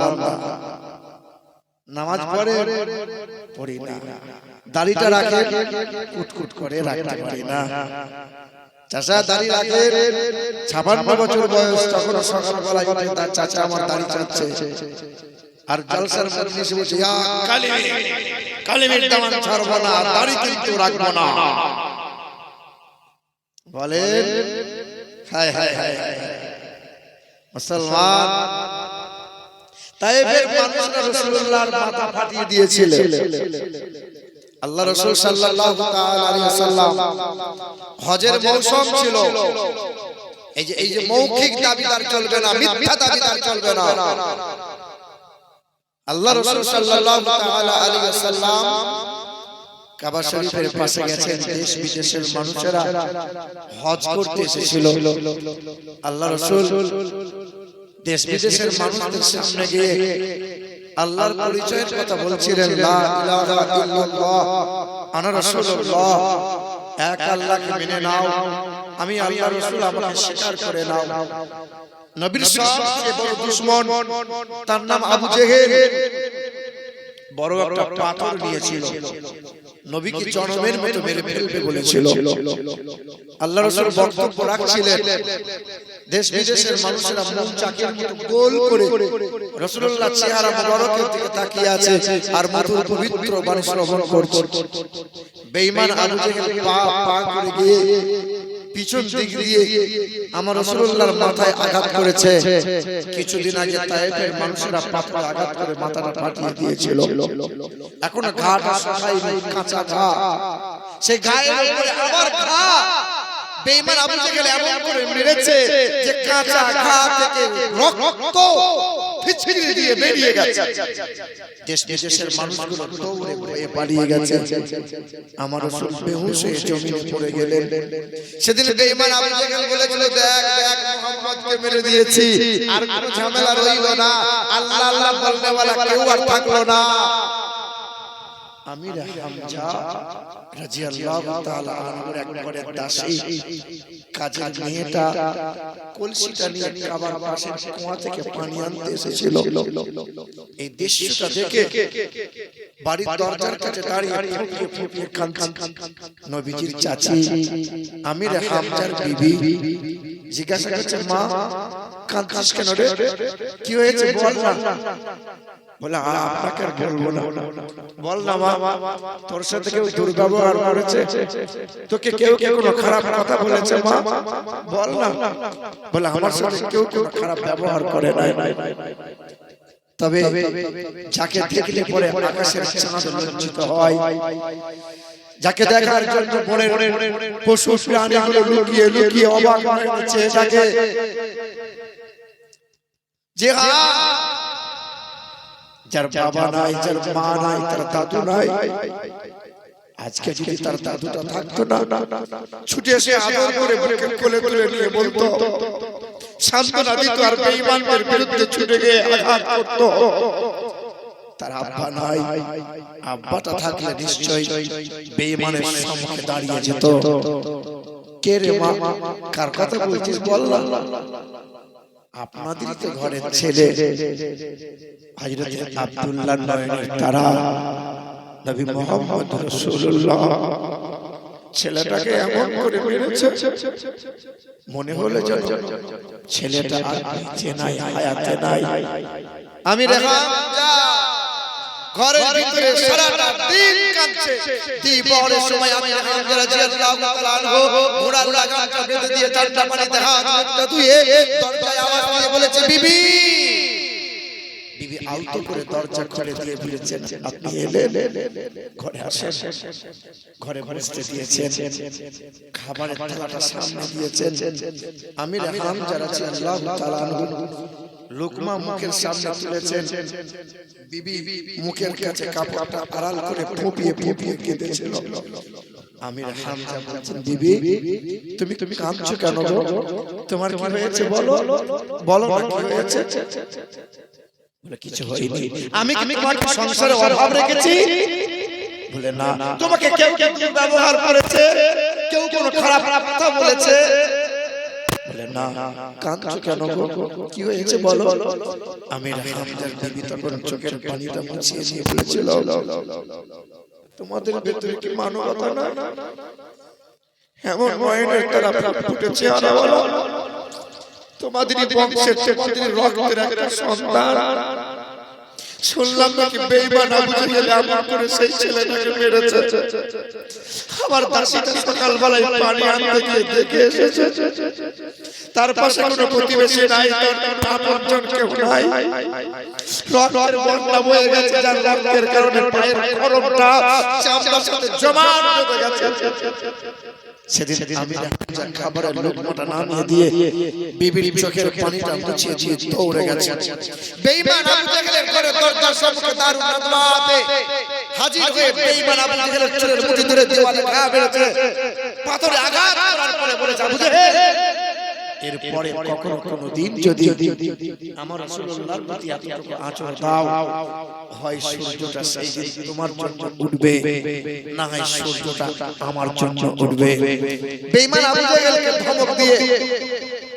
বান্দা নামাজ পড়ে পড়ি না, দাড়িটা রাখে কুটকুট করে রাখতে পারি না। চাচা দাড়ি রাখে 56 বছর বয়স, তখন সকালবেলায় উঠে তার চাচা আমার দাড়ি চাচ্ছে, আর জলসার মজলিসে বসে ইয়া কালিমের দামান ছাড়বো না, দাড়ি কিন্তু রাখবো না। বলেন হায় হায় হায় মুসলমান। তায়েফের মানুষরা রাসূলুল্লাহর মাথা ফাটিয়ে দিয়েছিলেন। আল্লাহ রাসূল সাল্লাল্লাহু তাআলা আলাইহি ওয়াসাল্লাম হজের মৌসুম ছিল। এই যে মৌখিক দাবিদার চলবে না, মিথ্যা দাবিদার চলবে না। আল্লাহ রাসূল সাল্লাল্লাহু তাআলা আলাইহি ওয়াসাল্লাম কাবা শরীফের পাশে গেছেন। দেশ বিদেশের মানুষেরা হজ করতে এসেছিল। আল্লাহ রাসূল দেশ বিদেশের মানুষদের সামনে গিয়ে আল্লাহর পরিচয়ের কথা বলছিলেন, লা ইলাহা ইল্লাল্লাহ আনা রাসূলুল্লাহ, এক আল্লাহকে মেনে নাও, আমি আল্লাহর রাসূল, আমাকে স্বীকার করে নাও। নবীর সবচেয়ে বড় দুশমন, তার নাম আবু জেহেল, বড় একটা পাথর নিয়েছিল, নবীকে জনমের মতো মেরে ফেলবে বলেছিল। আল্লাহ রাসূল বক্তব্য রাখছিলেন, দেশ বিদেশের মানুষেরা মুখ চাকের মতো গোল করে রাসূলুল্লাহ চেহারা মুবারকের দিকে তাকিয়ে আছে আর মধুর পবিত্র বাণী শ্রবণ করছে। বেঈমান আবু জেহেল পা করে গিয়ে পিছন দিক দিয়ে আমার রাসূলুল্লাহর মাথায় আঘাত করেছে। কিছুদিন আগে তায়েফের মানুষেরা পাথরে আঘাত করে মাথাটা ফাটিয়ে দিয়েছিল। এখন ঘাটা শুকায়নি, কাঁচা ঘা, সেই ঘায়ের উপরে আবার ঘা। বেঈমান আবু জেহেল এমন করে মেরেছে যে কাঁচা ঘা থেকে রক্ত ফিচকিরি দিয়ে বেরিয়ে গেছে। দেশ বিদেশের মানুষগুলো দৌড়ে ভয়ে পালিয়ে গেছে। আমার রাসূল বেহুশ হয়ে জমিনে পড়ে গেলেন। সেদিন বেঈমান আবু জেহেল বলেছিল, দেখ দেখ মুহাম্মদকে মেরে দিয়েছি, আর কোনো ঝামেলা রইল না, আল্লাহ আল্লাহ বলনে वाला কেউ আর থাকলো না। আমির হামজা রাদিয়াল্লাহু তাআলা আনহুর একবারে দাসী কাজের মেয়েটা কলসিটা নিয়ে কাবার পাশে কুয়া থেকে পানি আনতে এসেছিল। এই দৃশ্যটা দেখে বাড়ির দরজার কাছে দাঁড়িয়ে ফুঁপিয়ে ফুঁপিয়ে কাঁদছে নবীজির চাচি আমির হামজার বিবি। জিজ্ঞাসা করছে, মা কাঁদছিস কেন রে, কি হয়েছে বল না। বলে, আপনাকে আর বলবো না, বল না মা, তোর সাথে কেউ দুর্ব্যবহার করেছে, তোকে কেউ কোনো খারাপ কথা বলেছে মা, বল না। বলে, আমার সাথে কেউ খারাপ ব্যবহার করে নাই, তবে যাকে দেখলে পরে আকাশের চাঁদ লজ্জিত হয়, যাকে দেখার জন্য বনের পশু প্রাণীগুলো লুকিয়ে লুকিয়ে অবাক হচ্ছে, যাকে যে যার বাবা নাই, যার মা নাই, তার দাদু নাই, আজকে যদি তার দাদুটা থাকতো না, ছুটে এসে আদর করে বুকে কোলে তুলে নিয়ে বলতো, সান্ত্বনা দিত, আর বেঈমানদের বিরুদ্ধে ছুটে গিয়ে আঘাত করতো। তার আব্বা নাই, আব্বাটা থাকলে নিশ্চয়ই বেঈমানের সম্মুখে দাঁড়িয়ে যেত। কে রে মা, কার কথা বলছিস বল না। আপনাদের তো ঘরের ছেলে হযরত আব্দুল্লাহ নয়নের তারা নবী মুহাম্মদ রাসূলুল্লাহ, ছেলেটাকে এমন করে মেরেছে মনে হলো যেন ছেলেটা আর বেঁচে নাই, হায়াতে নাই। আমি হামজা ঘরের ভিতরে সারাটা দিন কাঁদছে। দ্বিপহরের সময় আমি হামজা রাদিয়াল্লাহু তাআলা আনহু ঘোড়ার লাগামটা বেঁধে দিয়ে ঠান্ডা পানিতে হাত মুখটা ধুয়ে দরজায় আওয়াজ দিয়ে বলেছে, বিবি। বিবি আলতো করে দরজা খুলে দিয়ে বলেছেন, আপনি এলেন, ঘরে আসেন। ঘরে বসতে দিয়েছেন, খাবারের থালাটা সামনে দিয়েছেন। আমির হামজা রাদিয়াল্লাহু তাআলা আনহু লোকমা মুখের সামনে তুলেছেন। বিবি মুখের কাছে কাপড়টা আড়াল করে ফুঁপিয়ে ফুঁপিয়ে কেঁদেছিল। আমির হামজা বলছেন, বিবি তুমি কাঁদছো কেন গো, তোমার কি হয়েছে বলো, বলো না কি হয়েছে। বলে, কিছু হয়নি। আমি কি তোমার সংসারে অভাব রেখেছি? বলে, না। তোমাকে কেউ ব্যবহার করেছে, কেউ কোনো খারাপ কথা বলেছে? বলে না, কাঁদছো কেন গো, কি হয়েছে বলো। আমির হামজার বিবি তখন চোখের পানিটা মুছিয়ে নিয়ে বলেছিল, তোমাদের ভেতরে কি মানবতা না? এমন নয়নের তারা ফুটেছে আর বলো, তোমাদেরই বংশের, তোমাদেরই রক্তের একটা সন্তান, শুনলাম নাকি বেঈমান আবু জেহেল আমল করে সেই ছেলেটাকে মেরেছে। আমার দাসীটা সকালবেলায় পানি আনতে গিয়ে দেখে এসেছে তার পাশে কোনো প্রতিবেশী নাই, তার আপনজন কেউ নাই, রক্তের বন্যা বয়ে গেছে, যার রক্তের কারণে পায়ের খরমটা চামড়ার সাথে জমাট বেঁধে গেছে। সেদিন আমির হামজা খাবারের লোকমাটা নামিয়ে দিয়ে বিবির চোখের পানিটা মুছিয়ে দিয়ে দৌড়ে গেছে। বেঈমান আবু জেহেলের ঘরে দরজার সম্মুখে দারুন নাদওয়াতে হাজির হয়ে বেঈমান আবু জেহেলের চুলের মুঠি ধরে দেওয়ালে ঘা বেড়েছে, পাথরে আঘাত করার পরে বলেছে, আবু জেহেল, এরপরে কখনো কোনো দিন যদি আমার রাসূলুল্লাহর প্রতি এতটুকু আঁচড় দাও, হয় সূর্যটা সেই দিন তোমার জন্য উঠবে, না হয় সূর্যটা আমার জন্য উঠবে। বেঈমান আবু জেহেলকে ধমক দিয়ে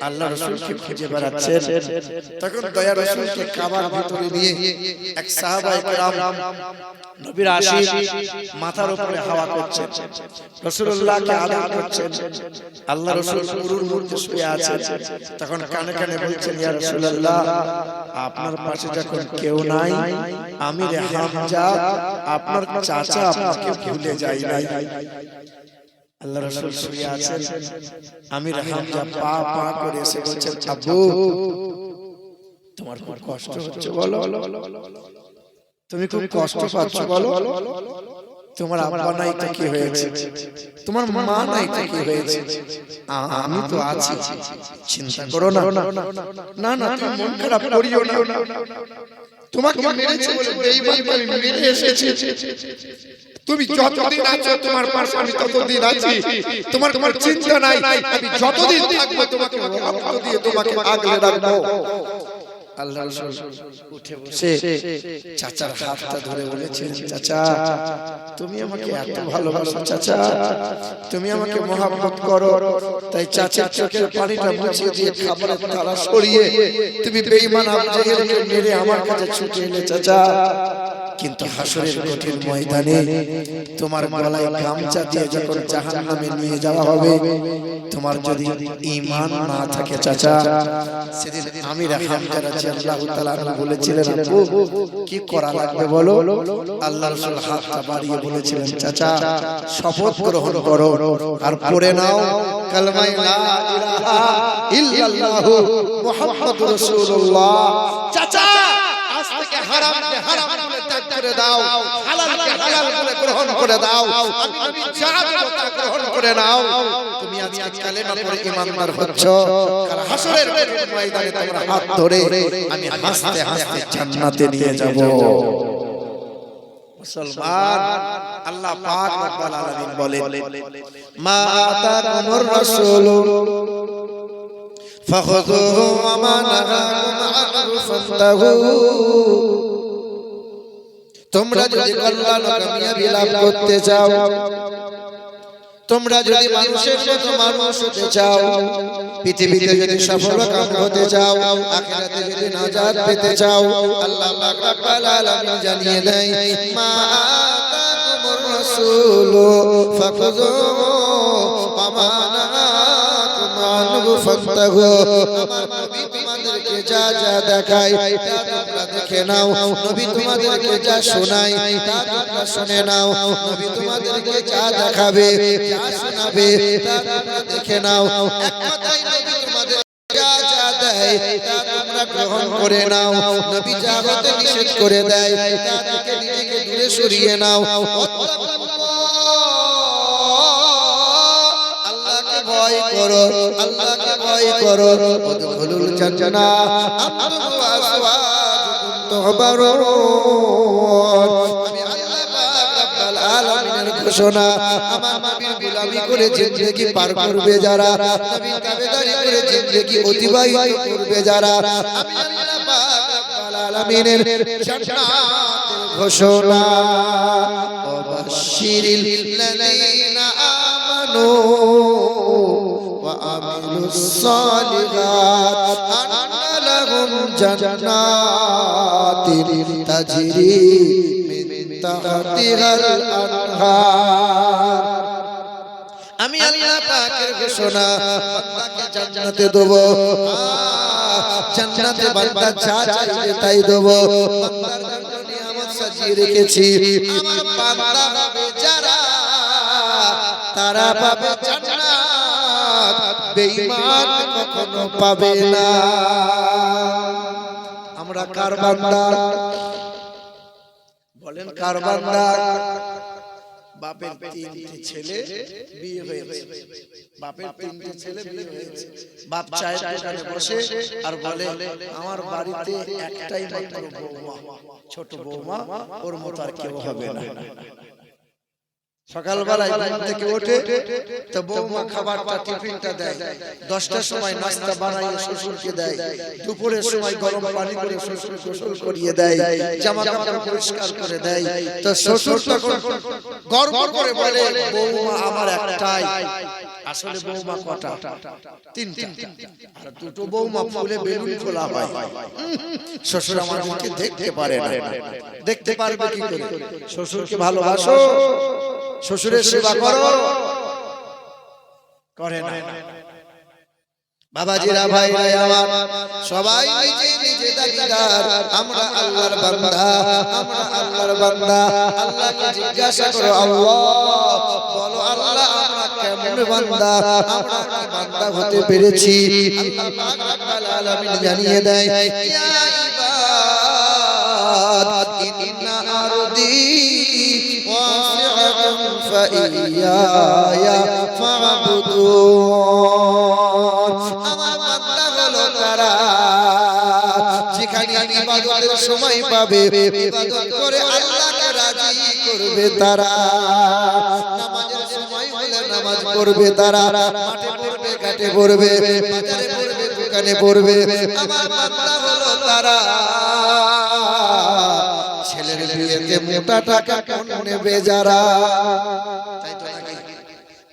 আল্লাহ রাসূলকে খুঁজে বেড়াচ্ছেন। তখন দয়া রাসূলকে কাবার ভিতরে নিয়ে এক সাহাবায়ে কেরাম নবীর আশিক মাথার উপরে হাওয়া করছেন, রাসূলুল্লাহকে আদর করছেন। আল্লাহ রাসূল পুরুর মধ্যে শুয়ে আছেন, তখন কানে কানে বলছেন, ইয়া রাসূলুল্লাহ, আপনার পাশে যখন কেউ নাই, আমির হামজা আপনার চাচা আপনাকে ভুলে যায় নাই। আল্লাহ রাসূল শুয়ে আছেন, আমির হামজা পা পা করে এসে বলছেন, আব্বু, তোমার খুব কষ্ট হচ্ছে বলো, তুমি খুব কষ্ট পাচ্ছ বলো, তোমার আব্বা নাই তো কি হয়েছে, তোমার মা নাই তো কি হয়েছে, আমি তো আছি, চিন্তা করো না। না না, তুমি মন খারাপ করিও না, তোমাকে মেরেছে বলে বেঈমান আমি মেরে এসেছি, তুমি যতদিন আছো তোমার পাশে আমি ততদিন আছি, তোমার কোনো চিন্তা নাই, আমি যতদিন থাকবো তোমাকে রক্ত দিয়ে তোমাকে আগলে রাখবো। আল্লাহ রাসূল উঠে বসে চাচার হাতটা ধরে বলেছেন, চাচা, তুমি আমাকে এত ভালোবাসো, চাচা তুমি আমাকে মহব্বত করো, তাই চাচার চোখের পানিটা মুছিয়ে দিয়ে খাবারের থালা সরিয়ে তুমি বেঈমান আবু জেহেলকে মেরে আমার কাছে ছুটে এলে চাচা। কিন্তু হাসরের কঠিন ময়দানে তোমার গলায় গামছা দিয়ে যখন জাহান্নামে নিয়ে যাওয়া হবে, তোমার যদি ঈমান না থাকে চাচা, সেদিন আমির হামজা রাদিয়াল্লাহু তাআলা বলেছিলেন, আপু কি করা লাগবে বলো। আল্লাহ রাসূল হাতটা বাড়িয়ে বলেছিলেন, চাচা শপথ গ্রহণ করো আর পড়ে নাও কালেমা লা ইলাহা ইল্লাল্লাহু মুহাম্মাদুর রাসূলুল্লাহ। চাচা আজ থেকে হারামকে হারাম বলে ত্যাগ করে দাও, হালালকে হালাল বলে গ্রহণ করে দাও, আমি নবী যা দেব তা গ্রহণ করে নাও। তুমি আজকে কালেমা পড়ে ঈমানদার হচ্ছো, কাল হাসরের ময়দানে তোমার হাত ধরে আমি হাসতে হাসতে জান্নাতে নিয়ে যাব। মুসলমান, আল্লাহ পাক রব্বুল আলামিন বলেন, মা আতাকুমুর রাসূল ফাখুযুহু ওয়া মা নাহাকুম আনহু ফান্তাহু। তোমরা যদি কল্যাণ ও কামিয়াবি লাভ করতে চাও, তোমরা যদি মানুষের মতো মানুষ হতে চাও, পৃথিবীতে যদি সফল কাম হতে চাও, আখিরাতে যদি নাজাত পেতে চাও, আল্লাহ পাক রব্বুল আলামিন জানিয়ে দেয়, মা আতাকুমুর রাসূল ফাখুযুহু ওয়া মা নাহাকুম আনহু ফান্তাহু। আমার নবী তোমাদেরকে যা যা দেখায় তা তোমরা দেখে নাও, নবী তোমাদেরকে যা শোনায় তা তোমরা শুনে নাও, নবী তোমাদেরকে যা দেখাবে যা শোনাবে তা তোমরা দেখে নাও। এক কথায় নবী তোমাদের যা যা দেয় তা তোমরা গ্রহণ করে নাও, নবী যা হতে নিষেধ করে দেয় তা থেকে নিজেকে দূরে সরিয়ে নাও। আল্লাহকে ভয় করো, আল্লাহকে ভয় করো। উদখুলুল জান্নাহ আনতুম ওয়া আযওয়াজুকুম তুহবারুন। আমি আল্লাহ পাক রব্বুল আলামিনের ঘোষণা, আমার নবীর গোলামি করে জিন্দেগি পার করবে যারা, নবীর তাবেদারি করে জিন্দেগি অতিবাহিত করবে যারা, আমি আল্লাহ পাক রব্বুল আলামিনের জান্নাতের ঘোষণা। ওয়াবাশশিরিল লাযীনা আমানু وعملوا الصالحات أن لهم جنات تجري من تحتها الأنهار আমি আল্লাহ পাকের ঘোষণা বান্দাকে জান্নাতে দেব জান্নাতে বান্দা যা চাইবে তাই দেব বান্দার জন্য নিয়ামত সাজিয়ে রেখেছি আমার বান্দা হবে যারা তারা পাবে জান্নাত বেঈমান কখনো পাবে না আমরা কার বান্দা বলেন কার বান্দা বাপের তিনটি ছেলে বিয়ে হয়েছে বাপের তিনটি ছেলে বিয়ে হয়েছে বাপ চায়ের দোকানে বসে আর বলে আমার বাড়িতে একটাই মাত্র বৌমা ছোট বৌমা ওর মতো আর কেউ হবে না সকালবেলায় ঘুম থেকে ওঠে তো বৌমা খাবারটা টিফিনটা দেয় 10টার সময় নাস্তা বানায় শ্বশুরকে দেয় দুপুরের সময় গরম পানি করে শ্বশুর গোসল করিয়ে দেয় জামা কাপড় পরিষ্কার করে দেয় তো শ্বশুর তখন গর্ব করে বলে বৌমা আমার একটাই আসলে বৌমা কটা তিনটা আর দুটো বৌমা ফুলে বেলুন খোলা হয় শ্বশুর আমাদেরকে দেখতে পারে না দেখতে পারবে কি করে শ্বশুরকে ভালোবাসো শ্বশুরের সেবা করো করে না বাবাজিরা ভাইরা আমার সবাই নিজে নিজে দাবিদার আমরা আল্লাহর বান্দা আমরা আল্লাহর বান্দা আল্লাহকে জিজ্ঞাসা করো আল্লাহ বলো আল্লাহ আমরা কেমন বান্দা আমরা কি বান্দা হতে পেরেছি আল্লাহ পাক রব্বুল আলামিন জানিয়ে দেয় ইয়া ইবাদ ইন্না আরদি ওয়াসিআতুন ফাইয়ায়া ফা'বুদুন আমার বান্দা হলো তারা যেখানে ইবাদতের সময় পাবে ইবাদত করে আল্লাহকে রাজি করবে তারা নামাজের সময় হলে নামাজ পড়বে তারা মাঠে পড়বে ঘাটে পড়বে বাজারে পড়বে দোকানে পড়বে আমার বান্দা হলো তারা ছেলের বিয়েতে মোটা টাকা কোন নেবে যারা তাই তো নাকি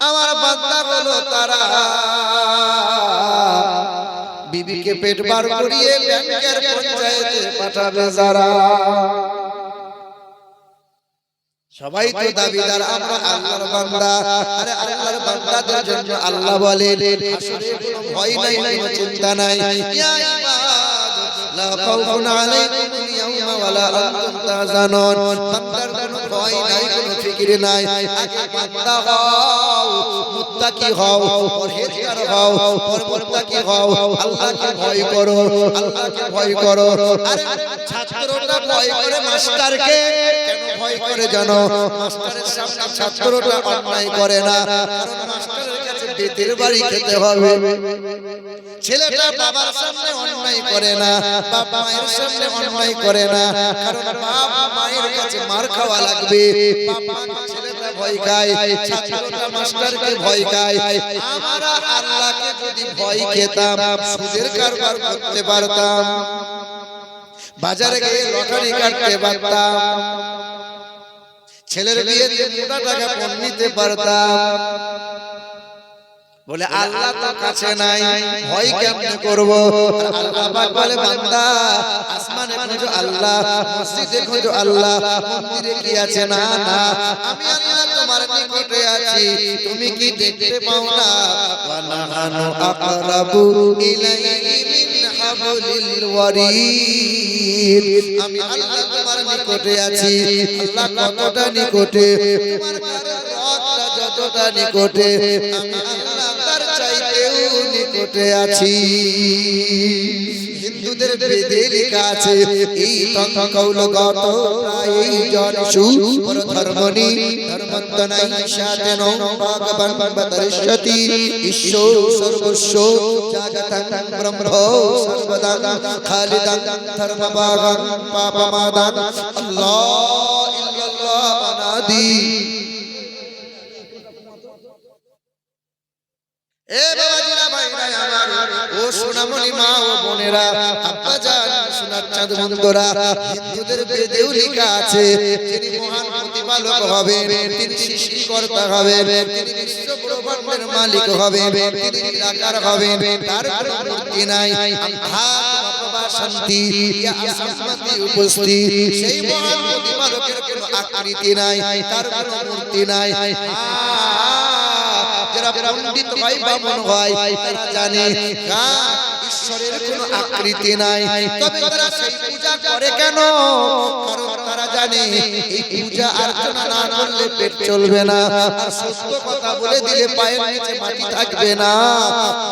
আমার বান্দা হলো তারা বিবিকে পেট বার করিয়ে ব্যাংকের পঞ্চায়েতে পাঠাবে যারা সবাই তো দাবিদার আমরা আল্লাহর বান্দা আরে আল্লাহর বান্দাদের জন্য আল্লাহ বলেন আসলে কোনো ভয় নাই কোনো চিন্তা নাই ইয়া ইবাদ লা খাউফুন আলাইকুম ইয়াওমা ওয়ালা আনতুম তাহজানুন বান্দার কোনো ভয় নাই কোনো ফিকির নাই আগে বান্দা হও মুত্তাকি হও পরহেজগার হও পরমুত্তাকি হও আল্লাহকে ভয় করো আল্লাহকে ভয় করো আরে ছাত্রটা ভয় করে মাস্টারকে কেন ভয় করে জানো মাস্টারের সামনে ছাত্রটা অন্যায় করে না কারণ মাস্টারের কাছে বেতের বাড়ি খেতে হবে ছেলেটা বাবার সামনে অন্যায় করে না বাপ মায়ের সামনে অন্যায় করে না কারণ বাপ মায়ের কাছে মার খাওয়া লাগবে বাবা ছেলেটা ভয় খায় ছাত্রটা মাস্টারকে ভয় খায় আমরা আল্লাহকে যদি ভয় খেতাম সুদের কারবার করতে পারতাম বাজারে গিয়ে লটারি কাটতে পারতাম ছেলের বিয়েতে মোটা টাকা পণ নিতে পারতাম বলে আল্লাহ তো কাছে নাই ভয় কেমনে করব আল্লাহ পাক বলে বান্দা আসমানে খোঁজো আল্লাহ মসজিদে খোঁজো আল্লাহ মন্দিরে কি আছে না না আমি আল্লাহ তোমার নিকটে আছি তুমি কি দেখতে পাও না ওয়া নাহানু আকরাবু ইলাইহি মিন হাবলিল ওয়ারিদ আমি আল্লাহ তোমার নিকটে আছি আল্লাহ কতটা নিকটে তোমার রক্তটা যতটা নিকটে আমি আল্লাহ তার চাইতেও নিকটে আছি হিন্দুদের বেদে লেখা আছে এই তঙ্কৌলগত প্রায়জন সুপর ধর্মনি ধর্মন্তনাই শাতেন ভগবান বদর্শতি ঈশ্বর সর্বস্ব জাগতং ব্রহ্ম সর্বদা খালিদং ধর্মভাগং পাপমাদান আল্লাহ ইল্লাল্লাহ অনাদি এ বাবাজিরা ভাইরা আমার ও সোনামণি মা ও বোনেরা আব্বা জান সোনার চাঁদ বন্ধুরা, হিন্দুদের বেদেও লেখা আছে যিনি মহান প্রতিপালক হবে, তিনি সৃষ্টিকর্তা হবে, তিনি বিশ্ব ব্রহ্মাণ্ডের মালিক হবে, তিনি নিরাকার হবে, তার কোনো মূর্তি নাই। শান্তি উপস্থিত সেই মহান প্রতিপালকের কোনো আকৃতি নাই, তার কোনো মূর্তি নাই। যারা পণ্ডিত হয় বামন হয় তারা জানে ঈশ্বরের কোনো আকৃতি নাই, তবে তারা সেই পূজা করে কেন? কারণ তারা জানে এই পূজা অর্চনা না করলে পেট চলবে না, আর সত্য কথা বলে দিলে পায়ের নিচে মাটি থাকবে না।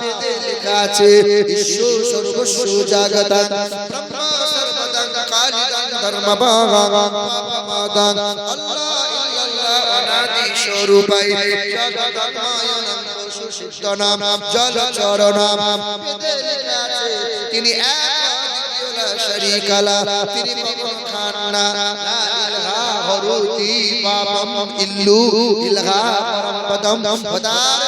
বেদে লেখা আছে ঈশ্বর সর্বস্ব জাগতাং ব্রহ্মা সর্বদাং কালিদাং ধর্মভাগাং পাপমাদাং আল্লাহ ইল্লাল্লাহ অনাদি স্বরূপাই জগতাং মায়ানাং পশুসিদ্ধনাম জলচরণাম। বেদে লেখা আছে তিনি এক দ্বিতীয় লা শারীকা লাহ, তিনি কখনো খান না। লা ইলাহা হরুতি পাপম ইল্লু ইলাহা পরমপদম পদার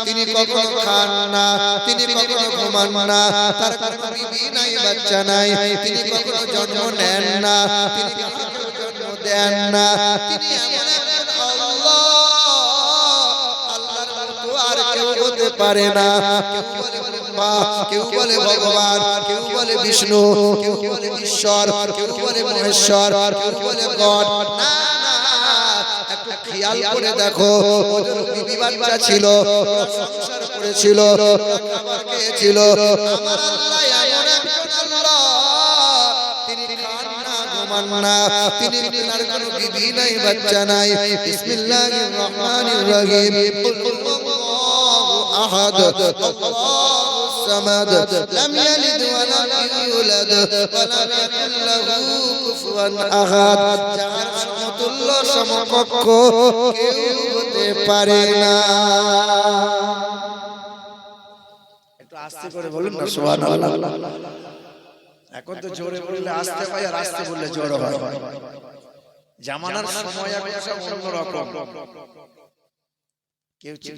তিনি কখনো খান না, তিনি কখনো ঘুমান না, তার কোনো বিবি নাই বাচ্চা নাই, তিনি কখনো জন্ম নেন না, তিনি কাউকে জন্ম দেন না। তিনি এমন একজন আল্লাহ, আল্লাহর মতো আর কেউ হতে পারে না। কেউ বলে ভগবান, কেউ বলে বিষ্ণু, কেউ বলে ঈশ্বর, কেউ বলে মহেশ্বর, কেউ বলে গড। না খেয়াল করে দেখো, ওদের বিবি বাচ্চা ছিল, সংসার করেছিল, খাবার খেয়েছিল। আমার আল্লাহ এমন একজন আল্লাহ, তিনি খান না, ঘুমান না, তিনি তার কোনো বিবি নাই, বাচ্চা নাই। বিসমিল্লাহির রহমানির রহিম। আল্লাহু আহাদ আল্লাহুস সামাদ লাম ইয়ালিদ ওয়া লাম ইউলাদ ওয়া লাম ইয়াকুল লাহু কুফুয়ান আহাদ। যার সমতুল্য সমকক্ষ কেউ হতে পারে না। একটু আস্তে করে বলুন না সুবহানাল্লাহ। এখন তো জোরে বললে আস্তে হয়, আর আস্তে বললে জোরে হয়। জামানার সময় এখন সব অন্যরকম।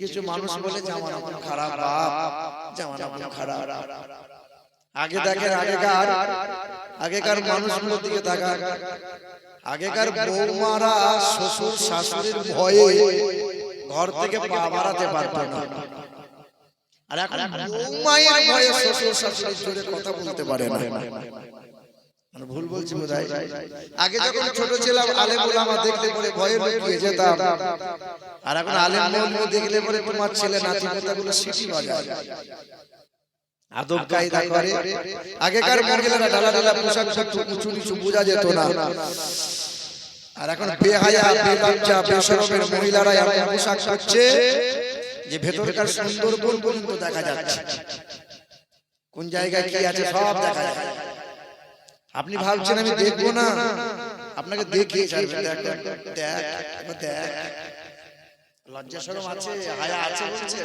কিছু মানুষ বলে জামানা কোন খারাপ, বাপ জামানা কোন খারাপ। আগে দেখেন আগেকার মানুষগুলোর দিকে তাকা, আগেকার বৌমারা শ্বশুর শাশুড়ির ভয়ে ঘর থেকে পা বাড়াতে পারত না, আর এখন বৌমায়ের ভয়ে শ্বশুর শাশুড়ির জোরে কথা বলতে পারে না। মানে ভুল বলছি বোধহয়। আগে যখন ছোট ছিলাম আলেম ওলামা দেখলে পরে ভয়ে লুকিয়ে যেতাম, আর এখন আলেম ওলামা দেখলে পরে তোমার ছেলে নাতি পোতাগুলো সিটি বাজায়, আদব কায়দা করে। আগেকার মহিলারা ঢালা ঢালা পোশাক পরতো, উঁচু নিচু বোঝা যেত না, আর এখন বেহায়া বেলজ্জা বেশরমের মহিলারা এমন পোশাক পরছে যে ভেতরকার সুন্দরবন পর্যন্ত দেখা যাচ্ছে, কোন জায়গায় কি আছে সব দেখা যায়। আপনি ভাবছেন আমি দেখবো না, আপনাকে দেখিয়ে ছাড়বে। দেখ লজ্জা শরম আছে, হায়া আছে বলছে।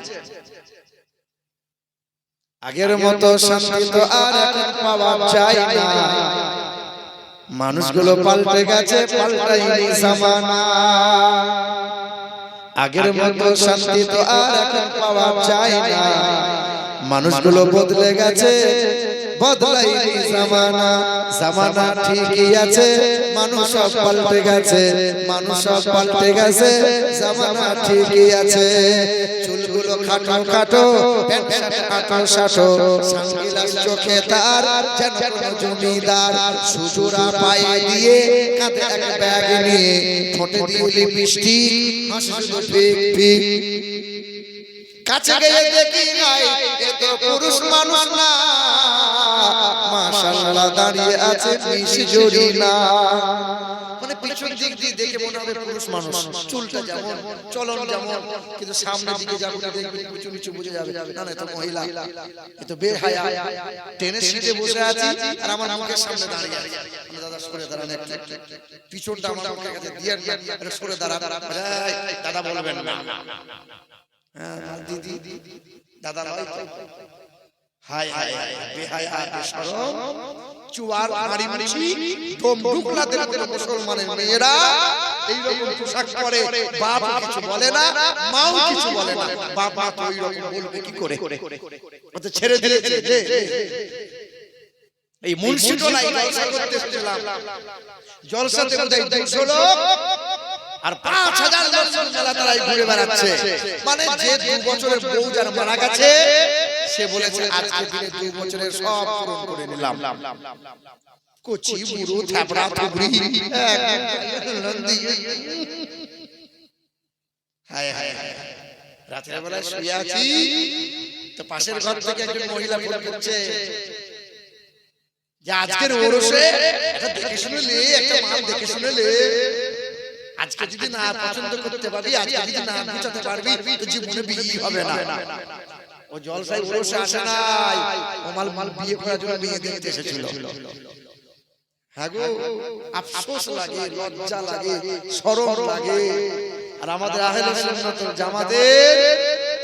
আগের মতো শান্তি তো আর এখন পাওয়া যায় না, মানুষগুলো পাল্টে গেছে, পাল্টায়নি জামানা। আগের মতো শান্তি তো আর এখন পাওয়া যায় না, মানুষগুলো বদলে গেছে, বদলায়নি জামানা। জামানা ঠিকই আছে, মানুষ সব পাল্টে গেছে, মানুষ সব পাল্টে গেছে, জামানা ঠিকই আছে। চুলগুলো খাটো খাটো, প্যান্ট খাটো সাটো, সানগ্লাস চোখে তার যেন কোনো জমিদার, সুজোড়া পায়ে দিয়ে কাঁধে এক ব্যাগ নিয়ে, ঠোঁটে দিয়ে লিপস্টিক, হাসি শুধু ফিক ফিক। কাছে গিয়ে দেখি নাই এ তো পুরুষ মানুষ না, মাশাআল্লাহ দাঁড়িয়ে আছে মিশি জড়ি না। মানে পিছন দিক দিয়ে দেখে মনে হবে পুরুষ মানুষ, চুলটা যেমন, চলন যেমন, কিন্তু সামনে দিকে যাবে দেখবে পিছু নিচু বুঝে যাবে না না, তো মহিলা, এ তো বেহায়া। ট্রেনের সিটে বসে আছি আর আমার মুখের সামনে দাঁড়িয়ে আছে, দাদা সরে দাঁড়ান, পিছনটা আমার মুখের কাছে দিয়ে সরে দাঁড়ান, দাদা বলবেন না, দিদি দাদা নয় তো। হায় হায় বেহায়া বেশরম চুয়ার মারি মারি দম ঢুকলাতে মতো মুসলমানের মেয়েরা এইরকম পোশাক পরে, বাপ কিছু বলে না, মাও কিছু বলে না, বাপ মা তো এইরকম বলবে কি করে? ও তো ছেড়ে দিয়েছে। এই মুন্সিটোলাই জলসা করতে এসেছিলাম, জলসাতে বোধহয় 200 লোক আর 5000 লোক মেলা তারাই ঘুরে বেড়াচ্ছে। মানে যে 2 বছরের বউ যার মারা গেছে সে বলেছে আজকে দিনে 2 বছরের সব পূরণ করে নিলাম। কচি বুড়ো থাবড়া থুবড়ি হায় হায় হায়, রাতের বেলায় শুয়ে আছি তো পাশের ঘর থেকে একজন মহিলা ফোন করছে যে আজকের ওরসে একটা দেখে শুনে লে, একটা মাল দেখে শুনে লে, আজকে যদি না পছন্দ করতে পারবি, আজকে যদি না বুঝাতে পারবি তো জীবনে বিয়ে হবে না। ও জলসায় ওরসে আসে নাই, ও মাল বিয়ে করার জন্য বিয়ে দিতে এসেছিল। হ্যাঁ গো, আফসোস লাগে, লজ্জা লাগে, শরম লাগে। আর আমাদের আহলে সুন্নাত ওয়াল জামাতের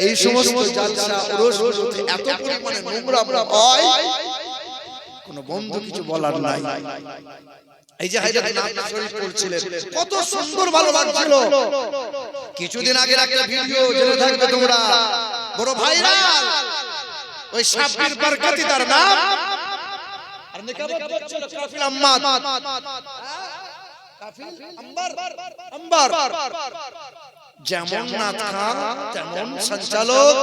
এই সমস্ত জলসা ওরসগুলোতে এত পরিমাণে নোংরা হয়, কোন বন্ধু কিছু বলার নাই। এই যে হায়দার নাম শরীফ পড়ছিলেন, কত সুন্দর ভালো লাগছিল। কিছুদিন আগে একটা ভিডিও জেনে থাকবে তোমরা, বড় ভাইরাল, ওই সাব্বির বরকতি তার নাম, আর নিকাবত করছিল কাফিল আম্মাদ, কাফিল আম্বার, যেমন নাত খান তেমন সঞ্চালক,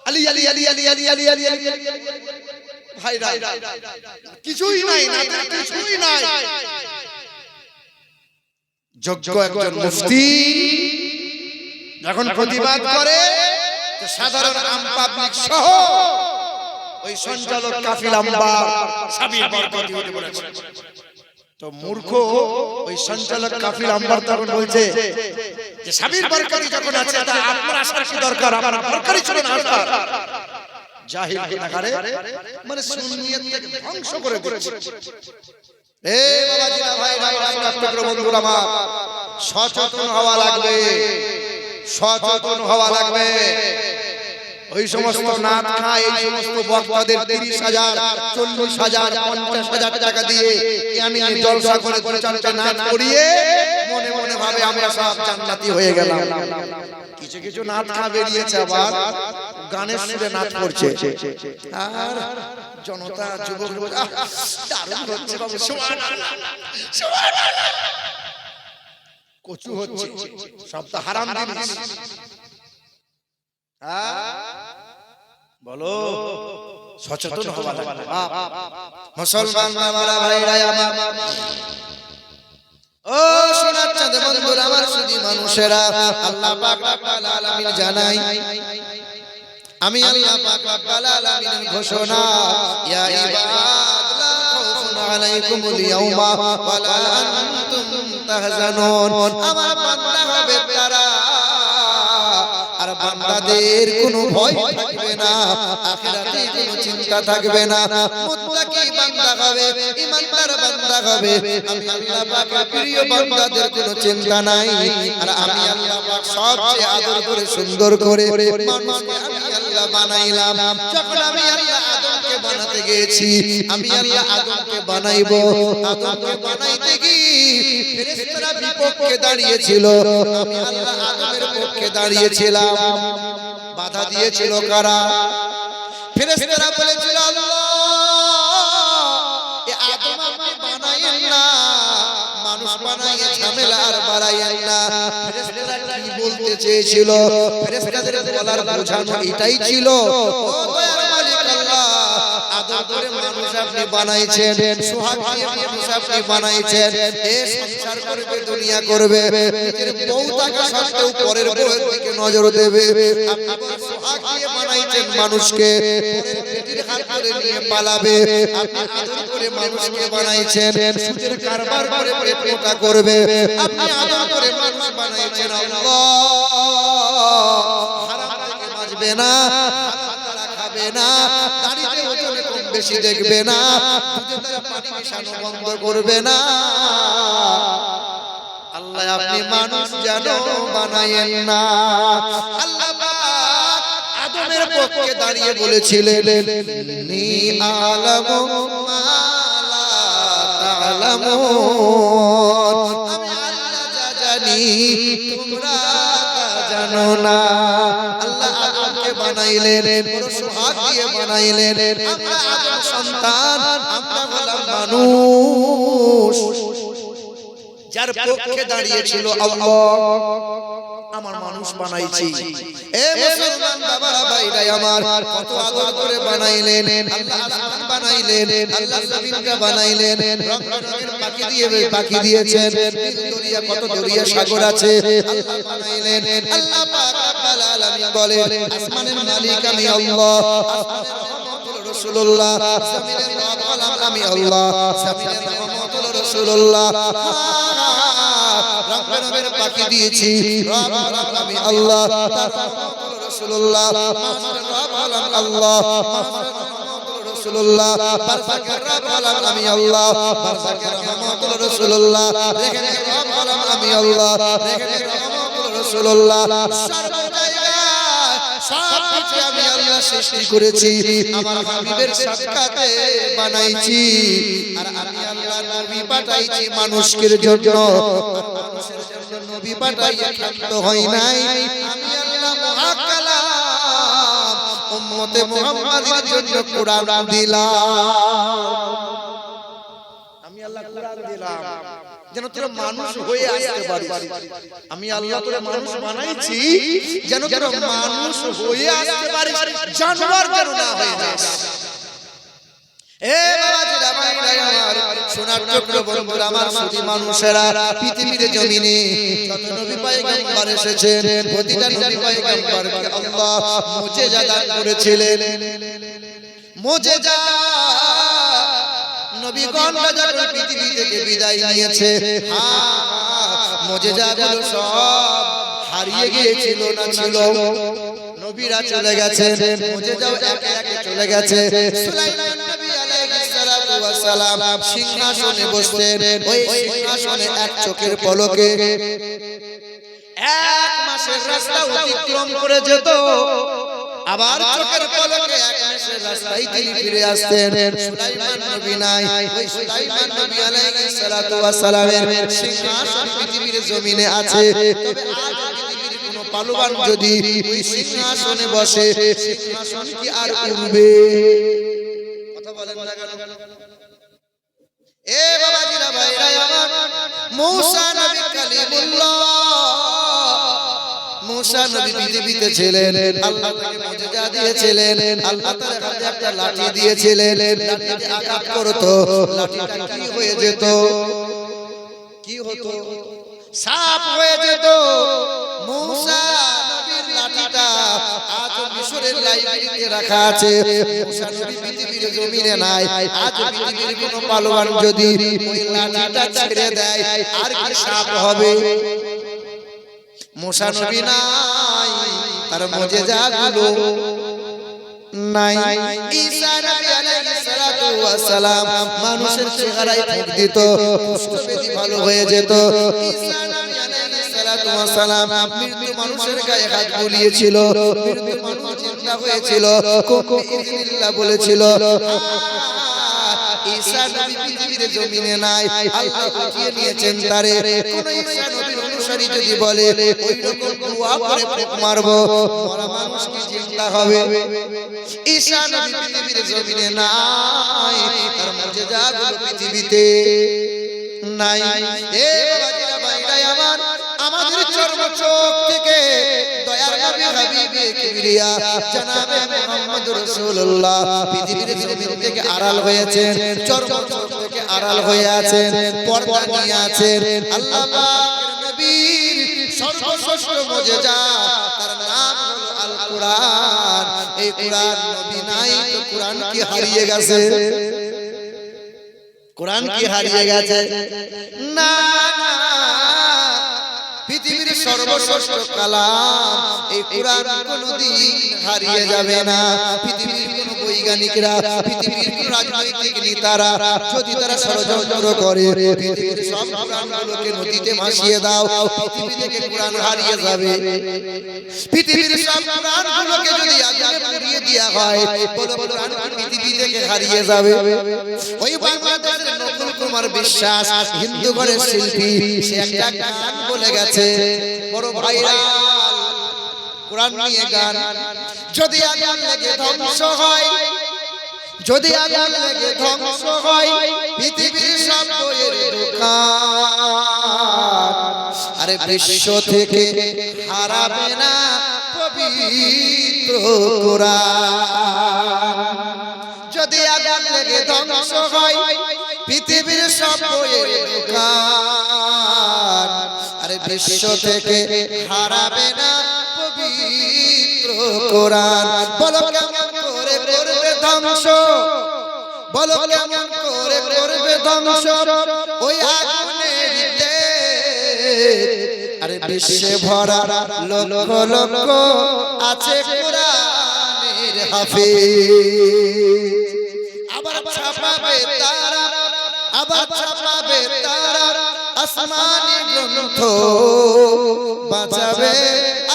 আলী আলী আলী আলী আলী আলী আলী আলী ভাইরা, কিছুই নাই, নাতে কিছুই নাই। যোগ্য একজন মুফতি যখন প্রতিবাদ করে তো সাধারণ আম পাবলিক সহ ওই সঞ্চালক কাফিল আম্বার সাবির বরকতি হতে বলেছে। তো মূর্খ ওই সঞ্চালক কাফিল আম্বার তখন বলছে যে সাবির বরকতি যখন আছে তা আপনার আসার কি দরকার, আমার দরকারই ছিল না আসার। জাহিল গুনাহগারে, মানে সুন্নিয়তকে ধ্বংস করে দিচ্ছে। এ বাবাজিরা, ভাইরা, রাষ্ট্রপ্রো বন্ধুরা আমার, সচেতন হওয়া লাগবে, সচেতন হওয়া লাগবে। ওই সমস্ত নাত খায়, এই সমস্ত বক্তাদের 30,000, 40,000, 50,000 টাকা দিয়ে আমি জলসা করে 2-4টা নাত করিয়ে মনে মনে ভাবে আমরা সব জান্নাতি হয়ে গেলাম। কিছু কিছু নাত খা বেরিয়েছে আবার গানের সুরে নাচ করছে, আর জনতা যুবক দারুণ হচ্ছে বাবু, সুবহানাল্লাহ সুবহানাল্লাহ, কচু হচ্ছে, সব তো হারাম জিনিস। বলো, সচেতন হওয়া লাগবে মুসলমান বাবারা, ভাইরা আমার। ও সোনার চাঁদ বন্ধুরা আমার, সুধী মানুষেরা, আল্লাহ পাক রব্বুল আলামিন জানাই, আমি আল্লাহ পাক রব্বুল আলামিনের ঘোষণা, ইয়া ইবাদ লা খাউফুন আলাইকুমুল ইয়াওমা ওয়া লা আনতুম তাহজানুন। আমার বান্দা হবে তারা, আর বান্দাদের কোনো ভয় থাকবে না, আখিরাতে কোনো চিন্তা থাকবে না, মুত্তাকি বান্দা হবে, ঈমানদার বান্দা হবে। আমি আল্লাহ পাকের প্রিয় বান্দাদের কোনো চিন্তা নাই। আর আমি আল্লাহ পাক সবচেয়ে আদর করে সুন্দর করে মানুষকে আমি আল্লাহ বানাইলাম। যখন আমি আল্লাহ আদমকে বানাতে গিয়েছি, আমি আল্লাহ আদমকে বানাইবো, আদমকে বানাইতে গিয়ে ফেরেশতারা বিপক্ষে দাঁড়িয়েছিল, আমি আল্লাহ আদমের পক্ষে দাঁড়িয়েছিলাম। বাধা দিয়েছিল কারা? ফেরেশতারা বলেছিল, আল্লাহ এ আদম আপনি বানাইয়েন না, মানুষ বানাইয়ে ঝামেলা আর বাড়াইয়েন না। ফেরেশতারা কি বলতে চেয়েছিল? ফেরেশতাদের বলার বোঝানো এটাই ছিল, ও দয়ার মালিক আল্লাহ, আদম করে মানুষ আপনি বানাইছেন, সোহাগ দিয়ে মানুষ আপনি বানাইছেন, এ সংসার করবে, দুনিয়া করবে, নিজের বউ থাকা সত্ত্বেও পরের বউয়ের দিকে নজর দেবে। আপনি সোহাগ দিয়ে বানাইছেন মানুষকে, পরের পেটের হাত ধরে নিয়ে পালাবে। আপনি আদর করে মানুষকে বানাইছেন, সুদের কারবার করে পেট মোটা করবে। আপনি আদর করে মানুষ বানাইছেন, আল্লাহ হারাম থেকে বাঁচবে না, হারাম খাবে না, দাড়িতে ওজনে কম বেশি দেখবে না, দুধে তারা পানি মেশানো বন্ধ করবে না। আল্লাহ আপনি মানুষ যেন বানায়েন না। আল্লাহ পাক আদমের পক্ষে দাঁড়িয়ে বলেছিলেন, নি আলামু মা লা তা'লামুন, আমি আল্লাহ তোমরা জানো না। আল্লাহ আদমকে বানাইলেন, বড় সোহাগ দিয়ে বানাইলেন। আমরা আদম সন্তান, আমরা হলাম মানুষ। যার পক্ষে দাঁড়িয়েছিল আল্লাহ, আমার মানুষ বানাইছি। এ মুসলমান বাবারা ভাইরা আমার, কত আদর করে বানাইলেন আল্লাহ। আসমান বানাইলেন আল্লাহ, জমিনটা বানাইলেন, রং রঙের পাখি দিয়ে পাখি দিয়েছেন। দরিয়া, কত দরিয়া সাগর আছে আল্লাহ বানাইলেন। আল্লাহ পাক রব্বুল আলামিন বলেন, আসমানের মালিক আমি আল্লাহ, আসমানের রহমতুল রাসূলুল্লাহ, জমিনের রব হলাম আমি আল্লাহ, জমিনের রহমতুল রাসূলুল্লাহ। রবের পাখি দিয়েছি, রব হলাম আমি আল্লাহ, তার রহমতুল রাসূলুল্লাহ। মাসের রব হলাম আল্লাহ, মাসের রহমতুল রাসূলুল্লাহ। বারজাকের রব হলাম আমি আল্লাহ, বারজাকের রহমতুল রাসূলুল্লাহ। রেখের রব হলাম আমি আল্লাহ, রেখের রহমতুল রাসূলুল্লাহ। সর্ব জায়গায় সব কিছু আমি আল্লাহ সৃষ্টি করেছি, আমার হাবিবের সাক্ষাতে বানাইছি। আর আমি আল্লাহ নবী পাঠাইছি মানুষের জন্য, মানুষের জন্য নবী পাঠাইয়া ক্ষান্ত হই নাই। আমি আল্লাহ মহাকালাম উম্মতে মুহাম্মাদের জন্য কোরআন দিলাম। আমি আল্লাহ কোরআন দিলাম যেন তোরা মানুষ হয়ে আসতে পারিস। আমি আল্লাহ তোরা মানুষ বানাইছি যেন তোরা মানুষ হয়ে আসতে পারিস, জানোয়ার যেন না হয়ে যাস। এ বাবাজিরা ভাইরা আমার, সোনার টুকরো বন্ধুরা আমার, সুধী মানুষেরা, পৃথিবীর জমিনে যত নবী পয়গম্বর এসেছেন, প্রতিটা নবী পয়গম্বরকে আল্লাহ মুজিজা দান করেছিলেন। মুজিজা নবীগণরা যখন পৃথিবী থেকে বিদায় নিয়েছে, মুজিজাগুলো সব হারিয়ে গিয়েছিল না ছিল। নবীরা চলে গেছেন, মুজিজাও একে একে চলে গেছে। সুলাইমান নবী আলাইহিস সালাতু ওয়াস সালাম সিংহাসনে বসতেন। ওই সিংহাসনে এক চোখের পলকে 1 মাসের রাস্তা অতিক্রম করে যেত, আবার চোখের পলকে 1 মাসের রাস্তায় তিনি ফিরে আসতেন। সুলাইমান নবী নাই, ওই সুলাইমান নবী আলাইহিস সালাতু ওয়াস সালামের সিংহাসন পৃথিবীর জমিনে আছে। তবে আজ পৃথিবীর কোন পালোয়ান যদি ওই সিংহাসনে বসে, সিংহাসন কি আর উড়বে? কথা বলেন না কেন? এ বাবাজিরা ভাইরা আমার, মুসা নবী কালিমুল্লাহ, মুসা নবী পৃথিবীতে ছিলেন, আল্লাহ তাকে মুজিজা দিয়েছিলেন। আল্লাহ তার হাতে একটা লাঠি দিয়েছিলেন, লাঠিতে আঘাত করতো, লাঠিটা কি হয়ে যেত? কি হতো? সাপ হয়ে যেত। মুসা নবীর লাঠিটা আজ মিশরের লাইব্রেরিতে রাখা আছে। মুসা নবী পৃথিবীর জমিনে নাই। আজ পৃথিবীর কোন পালোয়ান যদি ওই লাঠিটা ছেড়ে দেয়, আর কি সাপ হবে? মুসা নবী নাই, তার মুজিজাগুলো নাই। ঈসা নবী আলাইহিস সালাতু ওয়াস সালাম মানুষের চেহারায় ফুঁক দিত, কুষ্ঠব্যাধি ভালো হয়ে যেত। ঈসা নবী আলাইহিস সালাতু ওয়াস সালাম মৃত্যু মানুষের গায়ে হাত বুলিয়েছিল, মৃত্যু মানুষ জিন্দা হয়েছিল, কোন ইল্লাহ বলেছিল। ঈসা নবী পৃথিবীর জমিনে নাই, আল্লাহ উঠিয়ে নিয়েছেন তারে। কোন ঈসা নবীর অনুসারী যদি বলে ওই রকম দোয়া করে ফুঁক মারবো, মরা মানুষ কি জিন্দা হবে? ঈসা নবী পৃথিবীর জমিনে নাই, তার মুজিজাগুলো পৃথিবীতে নাই। এ বাবাজিরা ভাইরা আমার, আমাদের চর্ম চোখ থেকে দয়ার নবী হাবিবে কিবরিয়া জনাবে মুহাম্মদুর রাসূলুল্লাহ পৃথিবীর জমিন থেকে আড়াল হয়েছেন, চর্ম চোখ থেকে আড়াল হয়ে আছেন, পর্দা নিয়ে আছেন। আল্লাহ পাকের নবীর সর্বশ্রেষ্ঠ মুজিজা, তার নাম হলো আল কোরআন। এই কোরআন নবী নাই তো কোরআন কি হারিয়ে গেছে? কোরআন কি হারিয়ে গেছে? না না, পৃথিবীর সর্বশ্রেষ্ঠ কালাম এই কোরআন কোনদিন হারিয়ে যাবে না। পৃথিবীর কোন বই বৈজ্ঞানিকরা, পৃথিবীর রাজনৈতিক নেতারা যদি তারা ষড়যন্ত্র করে পৃথিবীর সব কোরআনগুলোকে নদীতে ভাসিয়ে দাও, পৃথিবী থেকে কোরআন হারিয়ে যাবে। পৃথিবীর সব কোরআনগুলোকে যদি আগুনে পুড়িয়ে দেওয়া হয়, বলো কোরআন পৃথিবী থেকে হারিয়ে যাবে। ওই বাংলাদেশের নকুল কুমার বিশ্বাস, হিন্দু ঘরের শিল্পী, সে একটা গান বলে গেছে, বড় ভাইরাল কোরআন নিয়ে গান। যদি আগুন লেগে ধ্বংস হয়, যদি আগুন লেগে ধ্বংস হয় পৃথিবীর সব বইয়ের দোকান, আরে বিশ্ব থেকে হারাবে না পবিত্র কোরআন। যদি আগুন লেগে ধ্বংস হয় পৃথিবীর সব বইয়ের দোকান, আরে বিশ্ব থেকে হারাবে না পবিত্র কোরআন। বলো কেমন করে করবে ধ্বংস, বলো কেমন করে করবে ধ্বংস ওই আগুনের তেজ। আরে বিশ্বে ভরা লক্ষ লক্ষ আছে কোরআনের হাফেজ। আবার ছাপাবে তারা, আবার ছাপাবে তারা আসমানি গ্রন্থ, বাঁচাবে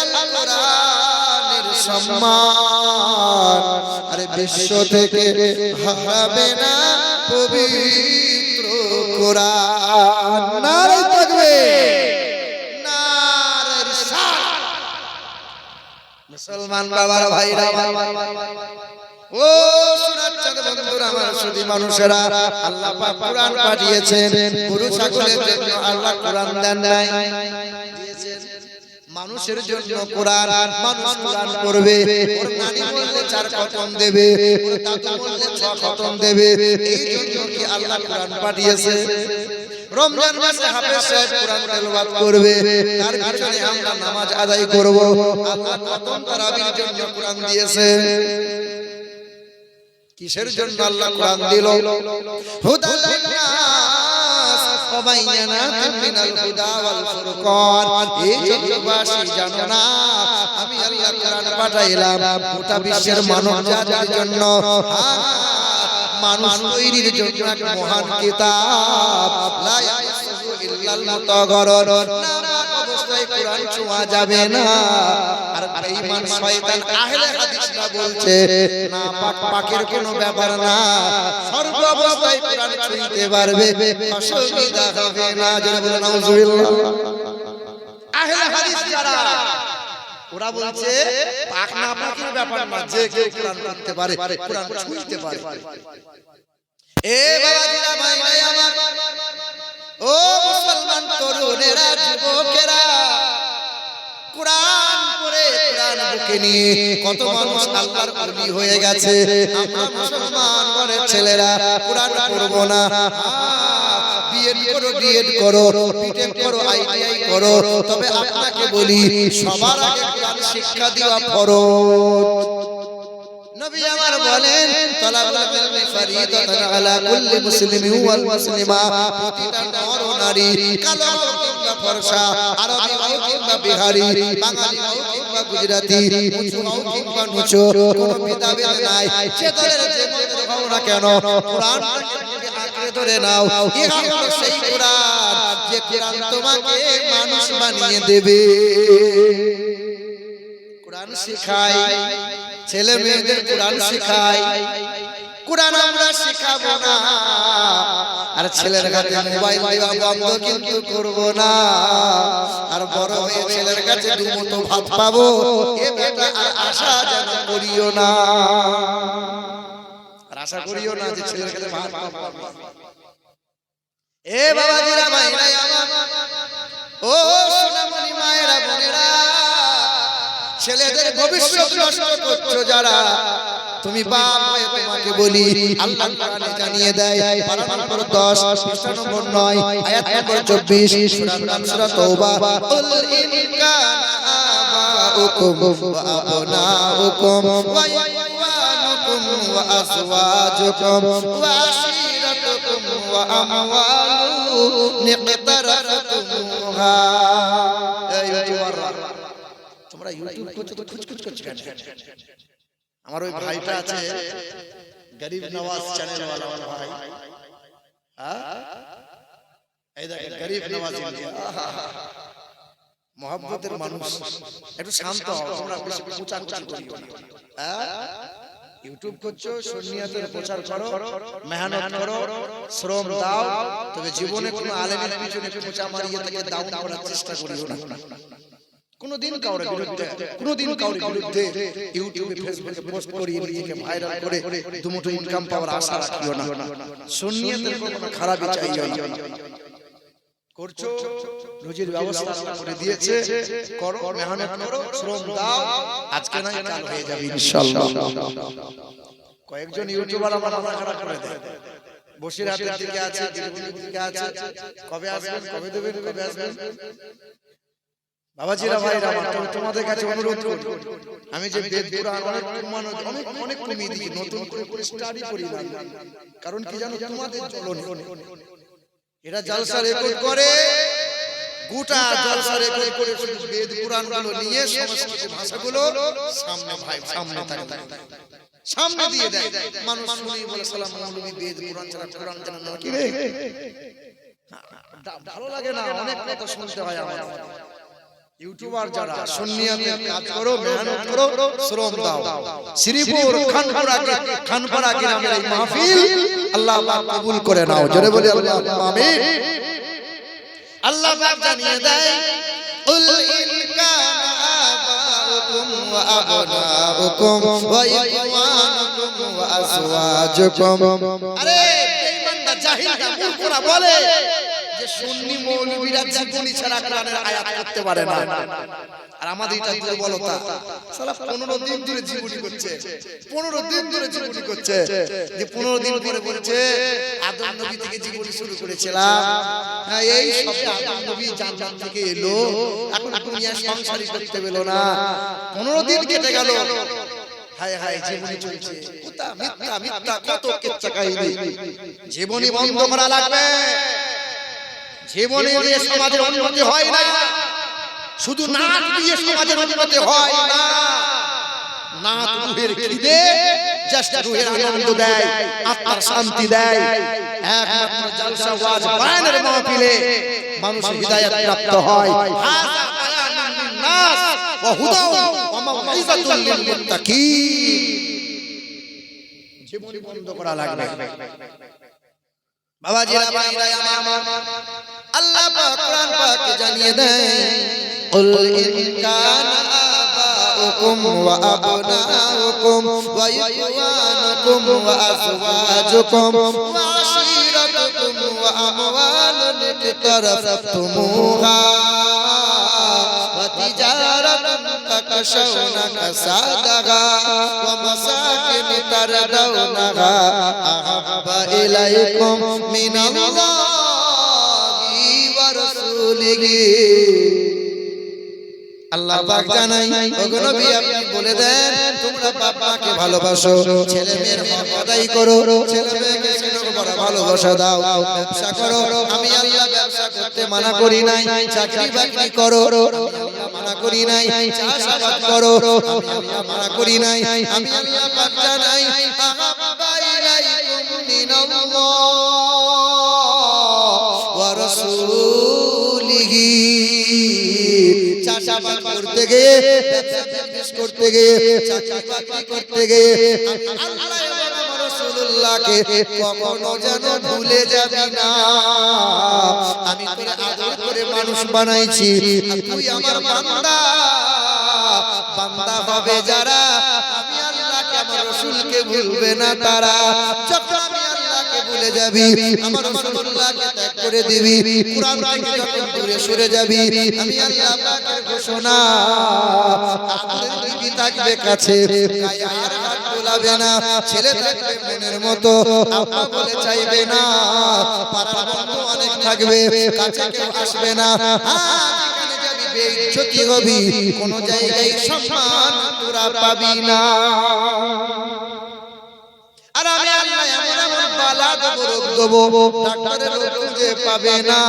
আল কোরআনের সম্মান। আরে বিশ্ব থেকে হারাবে না পবিত্র কোরআন। নারে তাকবীর, নারে রিসালাত। মুসলমান বাবার ভাইরা, ও সোনার চাঁদ বন্ধুরা, আমার সুধী মানুষেরা, আল্লাহ পাক কোরআন পাঠিয়েছেন গরু ছাগলের জন্য, আল্লাহ কোরআন দেন নাই, দিয়েছেন মানুষের জন্য কোরআন। মানুষ কোরআন পড়বে, ওর নানি বললে 4 খতম দেবে, ওর দাদু বললে 6 খতম দেবে। এই জন্য কি আল্লাহ কোরআন পাঠিয়েছে। রমজান মাসে হাফেজ সাহেব কোরআন তেলাওয়াত করবে, তার পিছনে আমরা নামাজ আদায় করব। আল্লাহ খতম তারাবির জন্য কোরআন দিয়েছে। কিসের জন্য আল্লাহ কোরআন দিল? হুদাল লিন্নাস ওয়া বাইয়িনাতিন মিনাল হুদা ওয়াল ফুরকান। এই জগৎবাসী জানো না আমি আল্লাহ কোরআন পাঠাইলাম গোটা বিশ্বের মানব জাতির জন্য, মানুষ তৈরির জন্য এক মহান কিতাব। লা ইয়াসুহু ইল্লাল মুতাগাররুন, নাপাক অবস্থায় কোরআন ছোঁয়া যাবে না। আর বেঈমান শয়তান আহলে হাদিসরা বলছে নাপাক পাকের কোনো ব্যাপার না, সর্ব অবস্থায় কোরআন ছুঁইতে পারবে, অসুবিধা হবে না। যারা বলে নাউজুবিল্লাহ। আহলে হাদিস যারা, ওরা বলছে পাক না পাকের ব্যাপার না, যে কেউ কোরআন পড়তে পারে, কোরআন ছুঁইতে পারে। এ বাবাজিরা, ভাইরা আমার, ও মুসলমান তরুণেরা, যুবকেরা, কোরআন পড়ে কোরআন বুকে নিয়ে কত মানুষ আল্লাহর ওলি হয়ে গেছে। আমরা মুসলমান ঘরের ছেলেরা কোরআন পড়ব না, বিএড করো, ডিএড করো, বিটেক করো, আইটিআই করো, তবে আপনাকে বলি সবার আগে কোরআন শিক্ষা দেওয়া ফরজ। নবী আমার বলেন তালাবুল ইলমি ফরিদাতুন আলা কুল্লি মুসলিমিন ওয়াল মুসলিমা। প্রতিটা নর ও নারী, কালো হোক কিংবা ফর্সা, আরবি হোক কিংবা বিহারি, বাঙালি হোক কিংবা গুজরাটি, উঁচু হোক কিংবা নিচু, কোনো ভেদাভেদ নাই। যে দলের যে মতের হও না কেন, কোরআনটাকে আঁকড়ে ধরে নাও। ইহা হলো সেই কোরআন, যে কোরআন তোমাকে মানুষ বানিয়ে দেবে। কোরআন শেখায়, ছেলে মেয়েদের কোরআন শেখায়। কোরআন আমরা শেখাবো না, আর ছেলের কাছে মোবাইল দেওয়া বন্ধ কিন্তু করব না। আর বড় হয়ে ছেলের কাছে দুমুঠো ভাত পাবো, এ বেটা আর আশা যেন করিও না। আর আশা করিও না যে ছেলের কাছে ভাত পাবো। এ বাবাজিরা, ভাইরা আমার, ও সোনামণি মায়েরা, বোনেরা, ছেলেদের ভবিষ্যৎ নষ্ট করছো যারা, তুমি বাপ হয়ে তোমাকে বলি, আল্লাহ কোরআনে জানিয়ে দেয়, পারা নম্বর 10 পৃষ্ঠা নম্বর 9 আয়াত নম্বর 24 সূরা তাওবা, কুল ইন কানা আবাউকুম ওয়া আবনাউকুম ওয়া ইখওয়ানুকুম ওয়া আযওয়াজুকুম ওয়া আশীরাতুকুম ওয়া আমওয়ালুন ইকতারাফতুমুহা। এই ইউটিউবাররা, তোমরা ইউটিউব করছো তো খুচখুচ করছো কেন? আমার ওই ভাইটা আছে গরিব নওয়াজ চ্যানেল वाला ভাই, এই দেখেন গরিব নওয়াজ ইন্ডিয়া, মোহাম্মতের মানুষ। একটু শান্ত হও, তোমরা বেশি কুচাকুচি করিও না। ইউটিউব করছো, সুন্নিয়তের প্রচার করো, মেহনত করো, শ্রম দাও, তবে জীবনে কোনো আলেমের পিছনে খোঁচা মারিয়ে তাকে ডাউন করার চেষ্টা করিও না। কোনদিন কাউরে বিরুদ্ধে ইউটিউবে ফেসবুকে পোস্ট করিয়ে নিজেকে ভাইরাল করে দুমুঠো ইনকাম পাওয়ার আশা রাখিও না। সুন্নিয়তের কোনো খারাপই চাইও না। করছো, রুজির ব্যবস্থা আল্লাহ করে দিয়েছে, করো, মেহনত করো, শ্রম দাও, আজকে না কাল হয়ে যাবে ইনশাআল্লাহ। কয়েকজন ইউটিউবার আমার মাথা খারাপ করে দেয়, বসিরহাটের দিকে আছে, দিল্লির দিকে আছে, কবে আসবেন, কবে দেবেন, কবে আসবেন। বাবাজিরা ভাইরা আমার, তোমাদের কাছে অনুরোধ করি, আমি যে বেদ কুরআন অনেক কমিয়ে দিই, নতুন করে স্টাডি করি না। কারণ কি জানো, তোমাদের জ্বলনে এরা জলসা রেকর্ড করে, গোটা জলসা রেকর্ড করে শুধু বেদ কুরআন গুলো নিয়ে সংস্কৃত ভাষাগুলো সামনে ভাই সামনে থাকে, সামনে দিয়ে দেয়। মানুষ শুনি বলে সালাম মৌলবী বেদ কুরআন ছাড়া কুরআন জানে না, কি রে ভালো লাগে না, অনেক কথা শুনতে হয় আমার। ইউটিউবার যারা সুন্নিয়তের কাজ করো, মেহনত করো, শ্রম দাও। শ্রীপুর খানপাড়া গ্রামের এই মাহফিল আল্লাহ পাক কবুল করে নাও, জোরে বলি আল্লাহুম্মা আমিন। আল্লাহ পাক জানিয়ে দেয়, কুল ইন কানা আবাউকুম ওয়া আবনাউকুম ওয়া ইখওয়ানুকুম ওয়া আজওয়াজুকুম। আরে বেঈমানরা জাহিলরা মূর্খরা বলে যে সুন্নি মৌলবীরা জীবনী ছাড়া কোরআনের আয়াত করতে পারে না। আর আমাদের এটা দুর্বলতা, শালা 15 দিন ধরে জীবনী করছে, 15 দিন ধরে জীবনী করছে, যে 15 দিন পরে বলছে আদম নবী থেকে জীবনী শুরু করেছিলাম। হ্যাঁ, এই সবে আদম নবী জান্নাত থেকে এলো, এখন দুনিয়া সংসারই করতে পেলো না, 15 দিন কেটে গেল। হায় হায়, জীবনী চলছে, মিথ্যা মিথ্যা মিথ্যা, কত কিচ্ছা কাহিনী। জীবনী বন্ধ করা লাগবে। জীবনে দিয়ে সমাজের উন্নতি হয় না, শুধু নাচ দিয়ে সমাজের উন্নতি হয় না। নাচ রুহের খিদে, জাস্ট রুহের আনন্দ দেয়, আত্মার শান্তি দেয়। একমাত্র জলসা ওয়াজ বায়ানের মাহফিলে মানুষ হিদায়াত প্রাপ্ত হয়। হাযা বায়ানুন লিন-নাস ওয়া হুদা ওয়া মাউইযাতুন লিল-মুত্তাকিন। জীবনী বন্ধ করা লাগবে। বাবাজিরা ভাইরা আমার, আল্লাহ পাক কোরআন পাকে জানিয়ে দেয়, কুল ইন কানা আবাউকুম ওয়া আবনাউকুম ওয়া ইখওয়ানুকুম ওয়া আজওয়াজুকুম ওয়া আশীরাতুকুম ওয়া আমওয়ালুন ইকতারাফতুমুহা ওয়া তিজারাতুন তাকশাউনা কাসাদাহা ওয়া মাসাকিন তারদাউনাহা আহাব্বা ইলাইকুম মিনাল্লাহি ওয়া রাসূলিহি। আল্লাহ পাক জানাই, ওগো নবী আপনি বলে দেন, তোমরা বাপ মাকে ভালোবাসো, ছেলে মেয়ের হক আদায় করো, ছেলে মেয়েকে স্নেহ করো, ভালোবাসা দাও, ব্যবসা করো, আমি আল্লাহ ব্যবসা করতে মানা করি নাই, চাকরি বাকরি করো, আমি মানা করি নাই, চাষাবাদ করো, আমি আল্লাহ মানা করি নাই, আমি আল্লাহ পাক জানাই, আহাব্বা ইলাইকুম মিনাল্লাহি ওয়া রাসূলিহি। চাষাবাদ করতে গিয়ে, ব্যবসা বিজনেস করতে গিয়ে, চাকরি বাকরি করতে গিয়ে আল্লাহ এবং রাসূলুল্লাহকে কখনো যেন ভুলে যাবি না। আমি তোরে আদর করে মানুষ বানাইছি, তুই আমার বান্দা। বান্দা হবে যারা আমি আল্লাহকে, আমার রাসূলকে ভুলবে না তারা। যখন আমি আল্লাহকে ভুলে যাবি, আমার রাসূলুল্লাহকে ত্যাগ করে দিবি, কুরআন থেকে যখন দূরে সরে যাবি, আমি আল্লাহ পাকের ঘোষণা, আদরের বিবি থাকবে কাছে, গায়ের হাত গোলাবে না, ছেলে থাকবে মনের মতো, আব্বা বলে চাইবে না, পাড়ার বন্ধু অনেক থাকবে, কাছে কেউ আসবে না। যেখানে যাবি বেইজ্জতি হবি, কোন জায়গায় সম্মান তোরা পাবি না। আর আমি আল্লাহ এমন এমন বালা দেবো রোগ দেবো, ডাক্তারের রোগ খুঁজে পাবে না।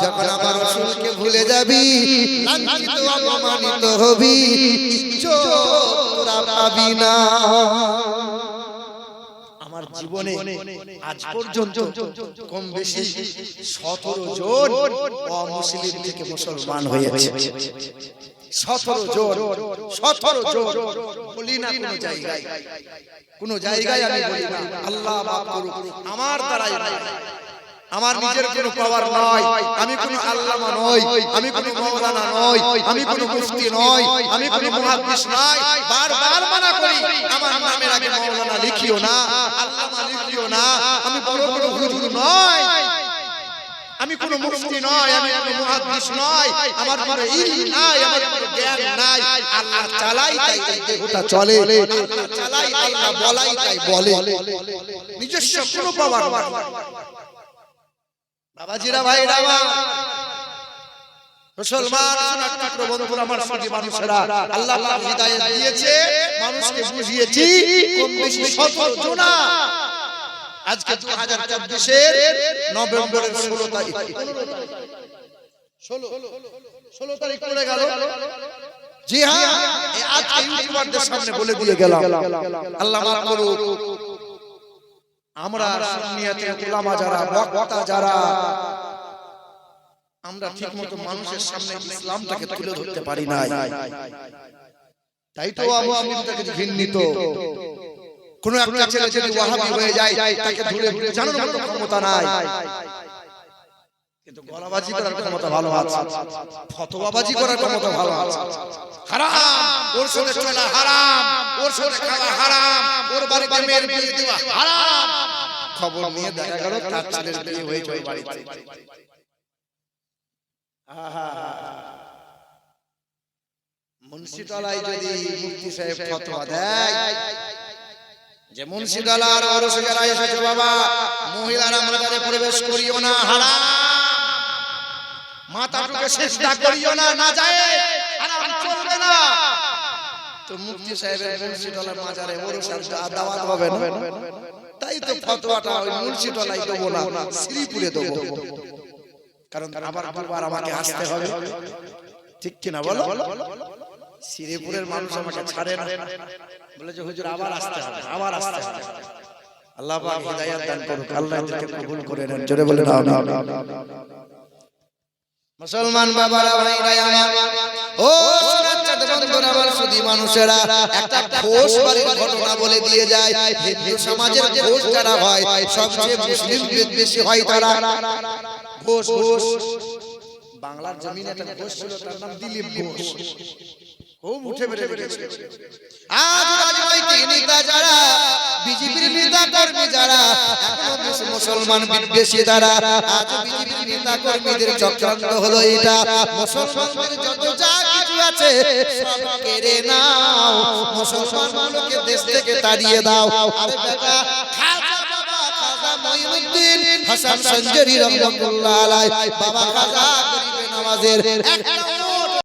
যখন আমার রাসূলকে ভুলে যাবি, লাঞ্ছিত অপমানিত হবি, ইজ্জত তোরা পাবি না। আমার জীবনে আজ পর্যন্ত কম বেশি 17 জন অমুসলিম থেকে মুসলমান হয়েছে। 17 জন বলি না কোনো জায়গায় আমি বলি না আল্লাহ মাফ করুক, আমার দ্বারাই আমার নিজের কোনো পাওয়ার নয়, আমি কোনো আল্লামা নই, আমি কোনো মাওলানা নই, আমি কোনো মুফতি নই, আমি কোনো মুহাদ্দিস নই। বারবার মানা করি আমার নামের আগে মাওলানা লিখিও না, আল্লামা লিখিও না। আমি বড় বড় হুজুর নই, আমি কোনো মুফতি নই, আমি কোনো মুহাদ্দিস নই, আমার কোনো ইলম নাই, আমার কোনো জ্ঞান নাই। আল্লাহ চালাই তাই দেহটা চলে, আল্লাহ চালাই আল্লাহ বলাই তাই বলে, নিজস্ব কোনো পাওয়ার নাই। বাবাজিরা ভাইরা মুসলমান সোনার বন্ধুরা, আমার সাথী মানুষেরা, আল্লাহ পাক হিদায়াত দিয়েছে, মানুষকে বুঝিয়েছি কম বেশি 17 জনা। আজকে 2024 এর নভেম্বরের 16 তারিখ, 16 তারিখ পড়ে গেল। জি হ্যাঁ, আজকে ইউটিউবারদের সামনে বলে দিয়ে গেলাম, আল্লাহ মাফ করুক। আমরা সুন্নিয়াতে উলামা যারা, বক্তা যারা, আমরা ঠিকমতো মানুষের সামনে ইসলামটাকে তুলে ধরতে পারি না। তাই তো মুসলিমটাকে ঘৃণিত। কোন একটা ছেলে যদি ওয়াহাবি হয়ে যায়, তাকে ধরে জানার মতো ক্ষমতা নাই, কিন্তু গলাবাজি করার ক্ষমতা ভালো আছে, ফতোয়াবাজি করার ক্ষমতা ভালো আছে। হারাম, ওর সাথে চলা হারাম, ওর সাথে খাওয়া হারাম, ওর বাড়িতে মেয়ের বিয়ে দেওয়া হারাম। খবর নিয়ে দেখা গেল তার ছেলের বিয়ে হয়েছে ওই বাড়িতে। মুন্সিতলায় যদি মুফতি সাহেব ফতোয়া দেয় যে মুন্সিতলার ওরসে যারা এসেছে বাবা, মহিলারা মাজারে প্রবেশ করিও না, হারাম, মাথাটাকে সিজদা করিও না, না যায়, হারাম, চলবে না। তো মুফতি সাহেবের মুন্সিতলার মাজারে ওরসে দাওয়াত হবে না, তাই তো ফতোয়াটা ওই মুন্সিতলাই দেবো না, শ্রীপুরে দেবো। কারণ আবার দুবার আমাকে আসতে হবে, ঠিক কিনা বলো? শ্রীপুরের মানুষ আমাকে ছাড়ে না, বলে যে হুজুর আবার আসতে হবে, আবার আসতে হবে। আল্লাহ পাক হিদায়াত দান করুক, আল্লাহ এটাকে কবুল করে নেন, জোরে বলেন আমিন। মুসলমান বাবারা ভাইরা আমার, ও বন্ধুরা, আমার সুধী মানুষেরা, একটা ঘোষ বাড়ির ঘটনা বলে দিয়ে যায়। হিন্দু সমাজের ঘোষ যারা হয়, সবচেয়ে মুসলিম বেশি হয় তারা। ঘোষ, বাংলার জমিনে একটা ঘোষ ছিল, তার নাম দিলীপ ঘোষ। খুব উঠে বেড়ে গেছে। আজ রাজনৈতিক নেতা যারা, বিজেপির নেতা কর্মী যারা, এখনো মুসলমান বিদ্বেষী তারা, আজ বিজেপির নেতা কর্মীদের চক্রান্ত হলো এটা, মুসলমানদের যত যা কিছু আছে সব কেড়ে নাও, মুসলমানগুলোকে দেশ থেকে তাড়িয়ে দাও। আরে বেটা, খাজা বাবা, খাজা মঈনুদ্দিন হাসান সঞ্জরি রহমাতুল্লাহ আলাইহি, বাবা খাজা গরিবে নওয়াজের একটা